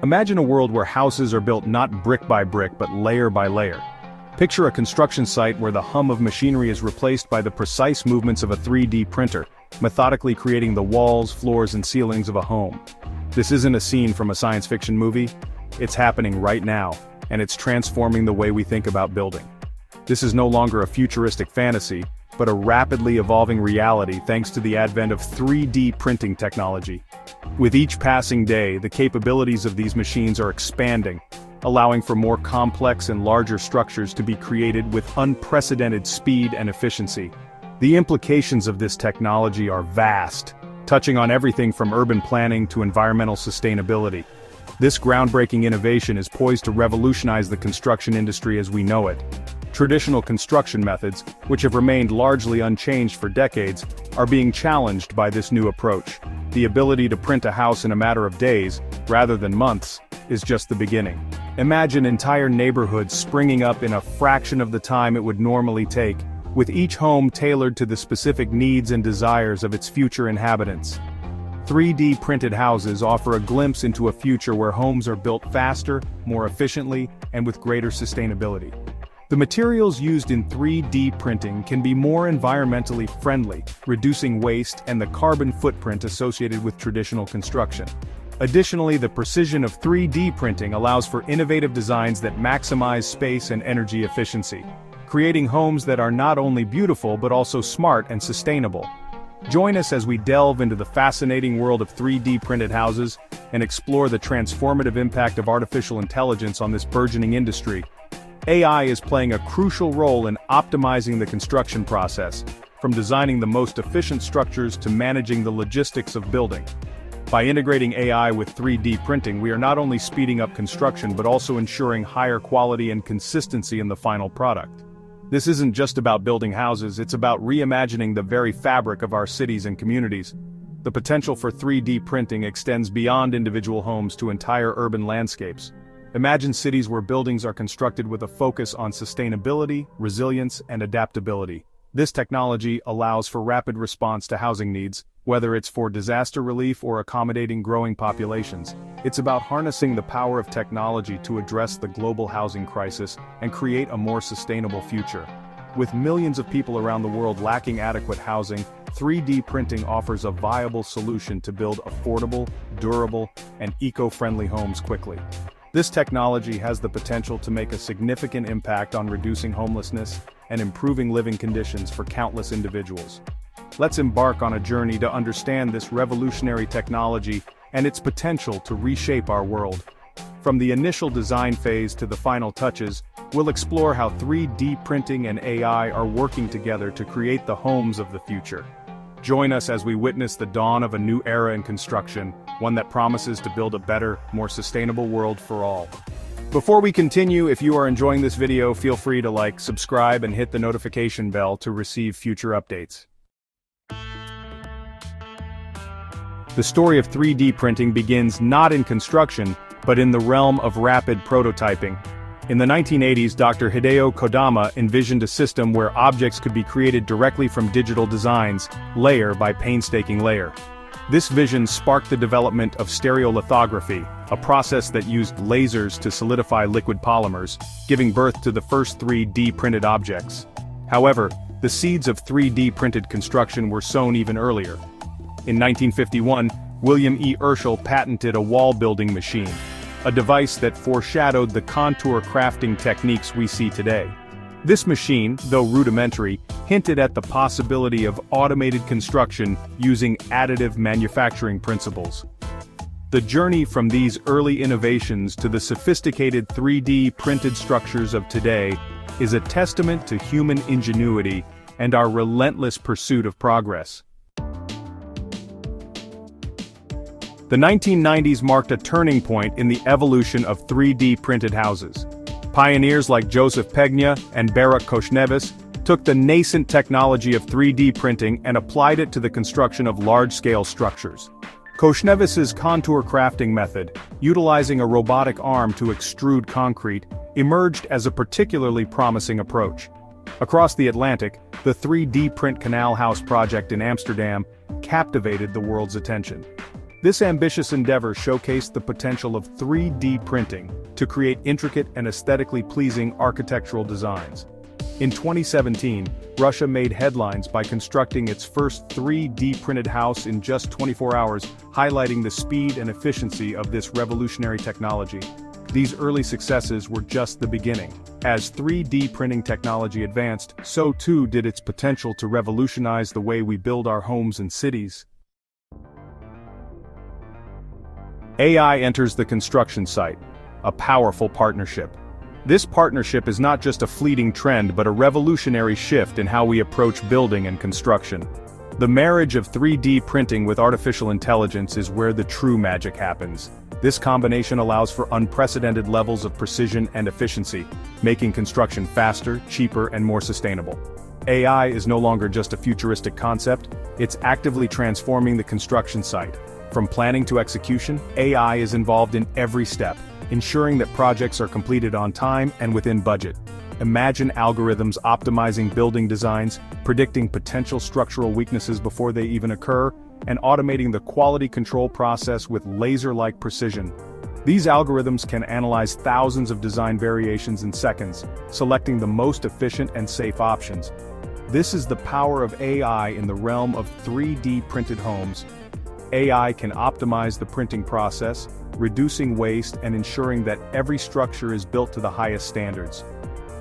Imagine a world where houses are built not brick by brick but layer by layer. Picture a construction site where the hum of machinery is replaced by the precise movements of a 3D printer, methodically creating the walls, floors, and ceilings of a home. This isn't a scene from a science fiction movie. It's happening right now, and it's transforming the way we think about building. This is no longer a futuristic fantasy, but a rapidly evolving reality thanks to the advent of 3D printing technology. With each passing day, the capabilities of these machines are expanding, allowing for more complex and larger structures to be created with unprecedented speed and efficiency. The implications of this technology are vast, touching on everything from urban planning to environmental sustainability. This groundbreaking innovation is poised to revolutionize the construction industry as we know it. Traditional construction methods, which have remained largely unchanged for decades, are being challenged by this new approach. The ability to print a house in a matter of days, rather than months, is just the beginning. Imagine entire neighborhoods springing up in a fraction of the time it would normally take, with each home tailored to the specific needs and desires of its future inhabitants. 3D printed houses offer a glimpse into a future where homes are built faster, more efficiently, and with greater sustainability. The materials used in 3D printing can be more environmentally friendly, reducing waste and the carbon footprint associated with traditional construction. Additionally, the precision of 3D printing allows for innovative designs that maximize space and energy efficiency, creating homes that are not only beautiful but also smart and sustainable. Join us as we delve into the fascinating world of 3D printed houses and explore the transformative impact of artificial intelligence on this burgeoning industry. AI is playing a crucial role in optimizing the construction process, from designing the most efficient structures to managing the logistics of building. By integrating AI with 3D printing, we are not only speeding up construction but also ensuring higher quality and consistency in the final product. This isn't just about building houses, it's about reimagining the very fabric of our cities and communities. The potential for 3D printing extends beyond individual homes to entire urban landscapes. Imagine cities where buildings are constructed with a focus on sustainability, resilience, and adaptability. This technology allows for rapid response to housing needs, whether it's for disaster relief or accommodating growing populations. It's about harnessing the power of technology to address the global housing crisis and create a more sustainable future. With millions of people around the world lacking adequate housing, 3D printing offers a viable solution to build affordable, durable, and eco-friendly homes quickly. This technology has the potential to make a significant impact on reducing homelessness and improving living conditions for countless individuals. Let's embark on a journey to understand this revolutionary technology and its potential to reshape our world. From the initial design phase to the final touches, we'll explore how 3D printing and AI are working together to create the homes of the future. Join us as we witness the dawn of a new era in construction, one that promises to build a better, more sustainable world for all. Before we continue, if you are enjoying this video, feel free to like, subscribe, and hit the notification bell to receive future updates. The story of 3D printing begins not in construction, but in the realm of rapid prototyping. In the 1980s, Dr. Hideo Kodama envisioned a system where objects could be created directly from digital designs, layer by painstaking layer. This vision sparked the development of stereolithography, a process that used lasers to solidify liquid polymers, giving birth to the first 3D printed objects. However, the seeds of 3D printed construction were sown even earlier. In 1951, William E. Herschel patented a wall-building machine, a device that foreshadowed the contour crafting techniques we see today. This machine, though rudimentary, hinted at the possibility of automated construction using additive manufacturing principles. The journey from these early innovations to the sophisticated 3D printed structures of today is a testament to human ingenuity and our relentless pursuit of progress. The 1990s marked a turning point in the evolution of 3D printed houses. Pioneers like Joseph Pegna and Baruch Koshnevis took the nascent technology of 3D printing and applied it to the construction of large-scale structures. Koshnevis's contour crafting method, utilizing a robotic arm to extrude concrete, emerged as a particularly promising approach. Across the Atlantic, the 3D print canal house project in Amsterdam captivated the world's attention. This ambitious endeavor showcased the potential of 3D printing to create intricate and aesthetically pleasing architectural designs. In 2017, Russia made headlines by constructing its first 3D printed house in just 24 hours, highlighting the speed and efficiency of this revolutionary technology. These early successes were just the beginning. As 3D printing technology advanced, so too did its potential to revolutionize the way we build our homes and cities. AI enters the construction site, a powerful partnership. This partnership is not just a fleeting trend but a revolutionary shift in how we approach building and construction. The marriage of 3D printing with artificial intelligence is where the true magic happens. This combination allows for unprecedented levels of precision and efficiency, making construction faster, cheaper, and more sustainable. AI is no longer just a futuristic concept, it's actively transforming the construction site. From planning to execution, AI is involved in every step, ensuring that projects are completed on time and within budget. Imagine algorithms optimizing building designs, predicting potential structural weaknesses before they even occur, and automating the quality control process with laser-like precision. These algorithms can analyze thousands of design variations in seconds, selecting the most efficient and safe options. This is the power of AI in the realm of 3D printed homes. AI can optimize the printing process, reducing waste and ensuring that every structure is built to the highest standards.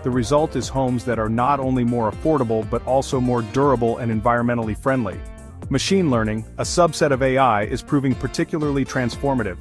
The result is homes that are not only more affordable but also more durable and environmentally friendly. Machine learning, a subset of AI, is proving particularly transformative.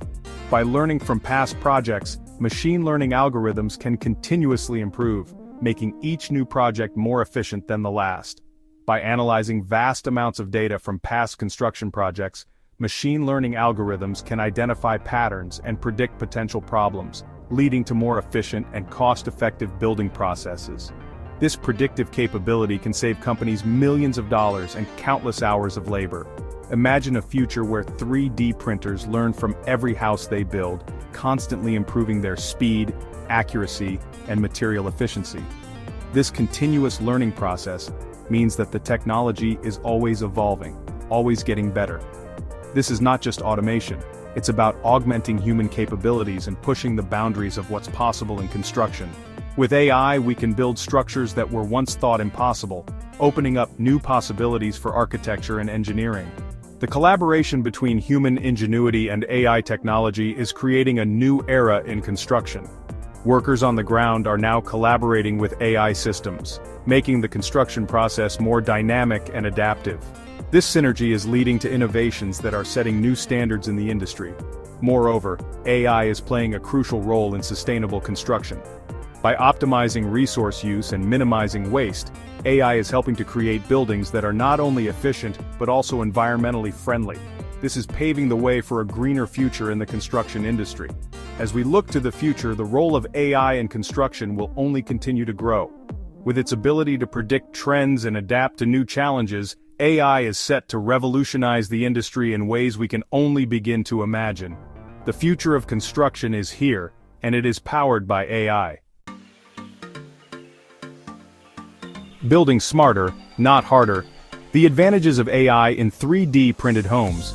By learning from past projects, machine learning algorithms can continuously improve, making each new project more efficient than the last. By analyzing vast amounts of data from past construction projects, machine learning algorithms can identify patterns and predict potential problems, leading to more efficient and cost-effective building processes. This predictive capability can save companies millions of dollars and countless hours of labor. Imagine a future where 3D printers learn from every house they build, constantly improving their speed, accuracy, and material efficiency. This continuous learning process means that the technology is always evolving, always getting better. This is not just automation, it's about augmenting human capabilities and pushing the boundaries of what's possible in construction. With AI, we can build structures that were once thought impossible, opening up new possibilities for architecture and engineering. The collaboration between human ingenuity and AI technology is creating a new era in construction. Workers on the ground are now collaborating with AI systems, making the construction process more dynamic and adaptive. This synergy is leading to innovations that are setting new standards in the industry. Moreover, AI is playing a crucial role in sustainable construction. By optimizing resource use and minimizing waste, AI is helping to create buildings that are not only efficient but also environmentally friendly. This is paving the way for a greener future in the construction industry. As we look to the future, the role of AI in construction will only continue to grow. With its ability to predict trends and adapt to new challenges, AI is set to revolutionize the industry in ways we can only begin to imagine. The future of construction is here, and it is powered by AI. Building smarter, not harder. The advantages of AI in 3D printed homes.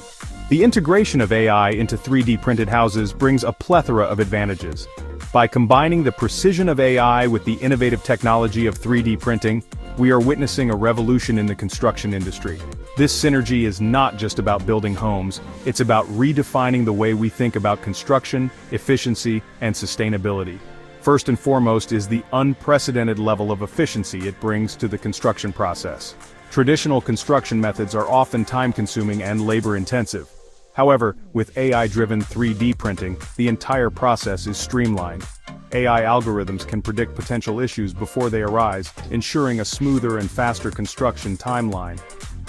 The integration of AI into 3D printed houses brings a plethora of advantages. By combining the precision of AI with the innovative technology of 3D printing, we are witnessing a revolution in the construction industry. This synergy is not just about building homes, it's about redefining the way we think about construction, efficiency, and sustainability. First and foremost is the unprecedented level of efficiency it brings to the construction process. Traditional construction methods are often time-consuming and labor-intensive. However, with AI-driven 3D printing, the entire process is streamlined. AI algorithms can predict potential issues before they arise, ensuring a smoother and faster construction timeline.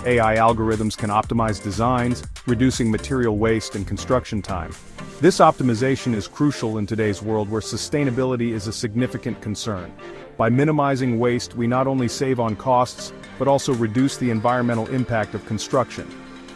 AI algorithms can optimize designs, reducing material waste and construction time. This optimization is crucial in today's world where sustainability is a significant concern. By minimizing waste, we not only save on costs, but also reduce the environmental impact of construction.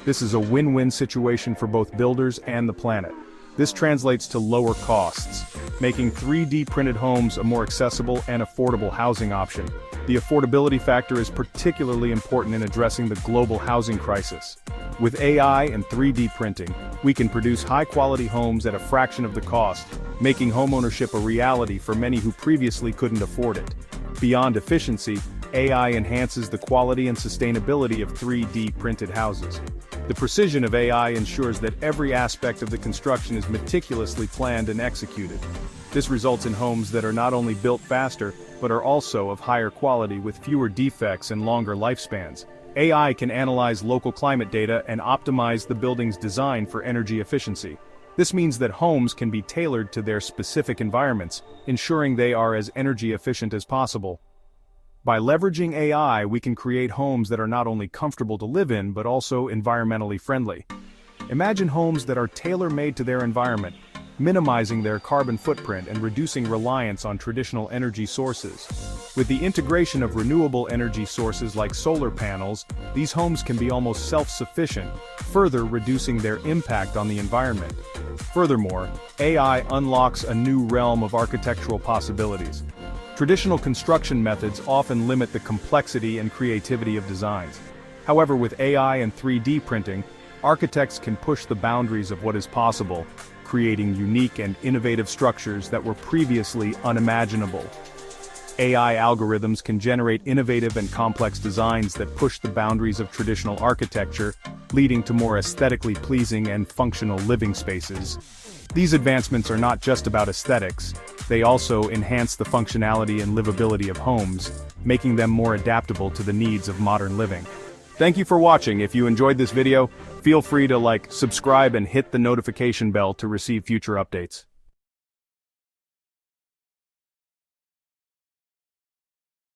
This is a win-win situation for both builders and the planet. This translates to lower costs, making 3D printed homes a more accessible and affordable housing option. The affordability factor is particularly important in addressing the global housing crisis. With AI and 3D printing, we can produce high-quality homes at a fraction of the cost, making homeownership a reality for many who previously couldn't afford it. Beyond efficiency, AI enhances the quality and sustainability of 3D printed houses. The precision of AI ensures that every aspect of the construction is meticulously planned and executed. This results in homes that are not only built faster, but are also of higher quality with fewer defects and longer lifespans. AI can analyze local climate data and optimize the building's design for energy efficiency. This means that homes can be tailored to their specific environments, ensuring they are as energy efficient as possible. By leveraging AI, we can create homes that are not only comfortable to live in, but also environmentally friendly. Imagine homes that are tailor-made to their environment, minimizing their carbon footprint and reducing reliance on traditional energy sources. With the integration of renewable energy sources like solar panels, these homes can be almost self-sufficient, further reducing their impact on the environment. Furthermore, AI unlocks a new realm of architectural possibilities. Traditional construction methods often limit the complexity and creativity of designs. However, with AI and 3D printing, architects can push the boundaries of what is possible, creating unique and innovative structures that were previously unimaginable. AI algorithms can generate innovative and complex designs that push the boundaries of traditional architecture, leading to more aesthetically pleasing and functional living spaces. These advancements are not just about aesthetics, they also enhance the functionality and livability of homes, making them more adaptable to the needs of modern living. Thank you for watching. If you enjoyed this video, feel free to subscribe and hit the notification bell to receive future updates.